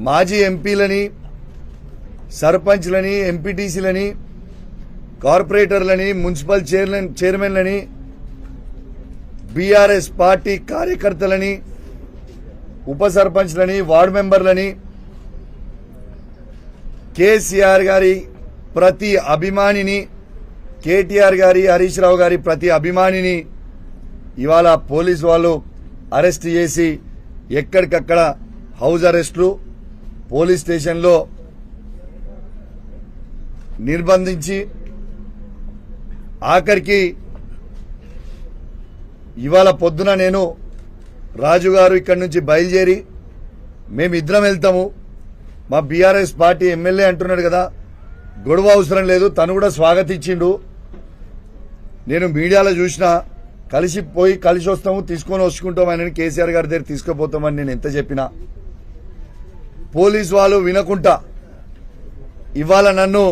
మాజీ ఎంపీలని, సర్పంచ్లని, ఎంపీటీసీలని, కార్పొరేటర్లని, municipal చైర్మన్లని, BRS party కార్యకర్తలని, ఉప సర్పంచ్లని, వార్డు మెంబర్లని, కేసీఆర్ గారి ప్రతి అభిమానిని, కేటీఆర్ గారి, హరీష్ రావు గారి ప్రతి అభిమానిని ఇవాళ పోలీసు వాళ్ళు అరెస్ట్ చేసి ఎక్కడికక్కడ హౌస్ అరెస్టులు, పోలీస్ స్టేషన్లో నిర్బంధించి ఆఖరికి ఇవాళ పొద్దున నేను రాజు గారు ఇక్కడి నుంచి బయలుదేరి మేమిద్దరం వెళ్తాము, మా బీఆర్ఎస్ పార్టీ ఎమ్మెల్యే అంటున్నాడు కదా, గొడవ అవసరం లేదు, తను కూడా స్వాగతించిండు. నేను మీడియాలో చూసినా కలిసి వస్తాము, తీసుకొని వచ్చుకుంటామని కేసీఆర్ గారి దగ్గర తీసుకుపోతామని నేను ఎంత చెప్పినా పోలీసు వాళ్ళు వినకుండా ఇవాళ నన్ను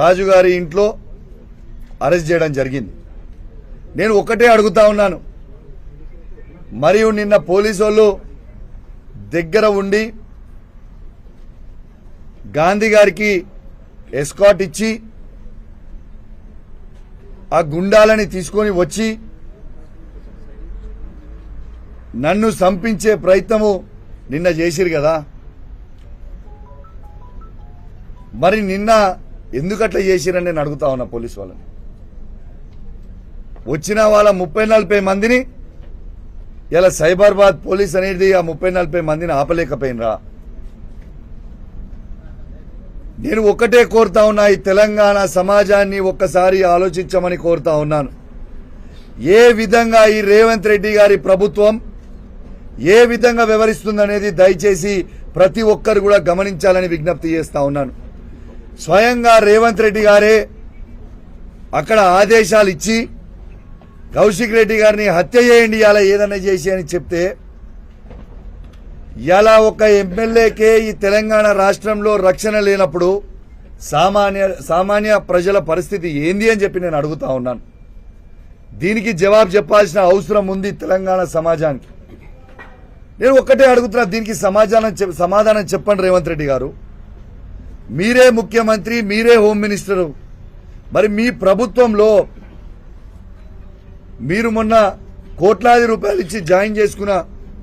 రాజుగారి ఇంట్లో అరెస్ట్ చేయడం జరిగింది. నేను ఒకటే అడుగుతా ఉన్నాను, మరియు నిన్న పోలీసు వాళ్ళు దగ్గర ఉండి గాంధీ గారికి ఎస్కాట్ ఇచ్చి ఆ గుండాలని తీసుకొని వచ్చి నన్ను సంపించే ప్రయత్నము నిన్న చేసిరు కదా, మరి నిన్న ఎందుకట్లా చేసిరని నేను అడుగుతా ఉన్నా పోలీసు వాళ్ళని. వచ్చిన వాళ్ళ 30-40 మందిని ఇలా సైబరాబాద్ పోలీస్ అనేది ఆ 30-40 మందిని ఆపలేకపోయినరా. నేను ఒక్కటే కోరుతా ఉన్నా, ఈ తెలంగాణ సమాజాన్ని ఒక్కసారి ఆలోచించమని కోరుతా ఉన్నాను. ఏ విధంగా ఈ రేవంత్ రెడ్డి గారి ప్రభుత్వం ఏ విధంగా వ్యవహరిస్తుందనేది దయచేసి ప్రతి ఒక్కరు కూడా గమనించాలని విజ్ఞప్తి చేస్తా ఉన్నాను. స్వయంగా రేవంత్ రెడ్డి గారే అక్కడ ఆదేశాలు ఇచ్చి కౌశిక్ రెడ్డి గారిని హత్య చేయండి, ఇలా ఏదన్నా చేసి అని చెప్తే ఇలా ఒక ఎమ్మెల్యేకే ఈ తెలంగాణ రాష్ట్రంలో రక్షణ లేనప్పుడు సామాన్య ప్రజల పరిస్థితి ఏంది అని చెప్పి నేను అడుగుతా ఉన్నాను. దీనికి జవాబు చెప్పాల్సిన అవసరం ఉంది తెలంగాణ సమాజానికి. నేను ఒక్కటే అడుగుతున్నా, దీనికి సమాధానం చెప్పండి రేవంత్ రెడ్డి గారు. మీరే ముఖ్యమంత్రి, మీరే హోమ్ మినిస్టరు, మరి మీ ప్రభుత్వంలో మీరు మొన్న కోట్లాది రూపాయలు ఇచ్చి జాయిన్ చేసుకున్న